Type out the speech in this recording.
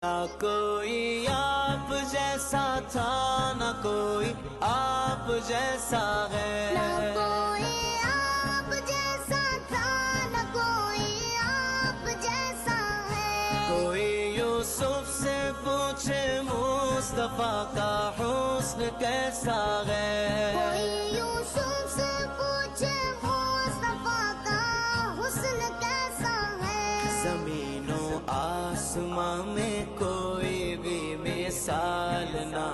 ना कोई आप जैसा था, ना कोई आप जैसा है। ना कोई आप जैसा था, ना कोई आप जैसा है। कोई यूसुफ से पूछे मुस्तफा का हुस्न कैसा है। कोई यूसुफ से पूछे मुस्तफा का हुस्न कैसा है। ज़मीनों आसमां में कोई भी मिसाल ना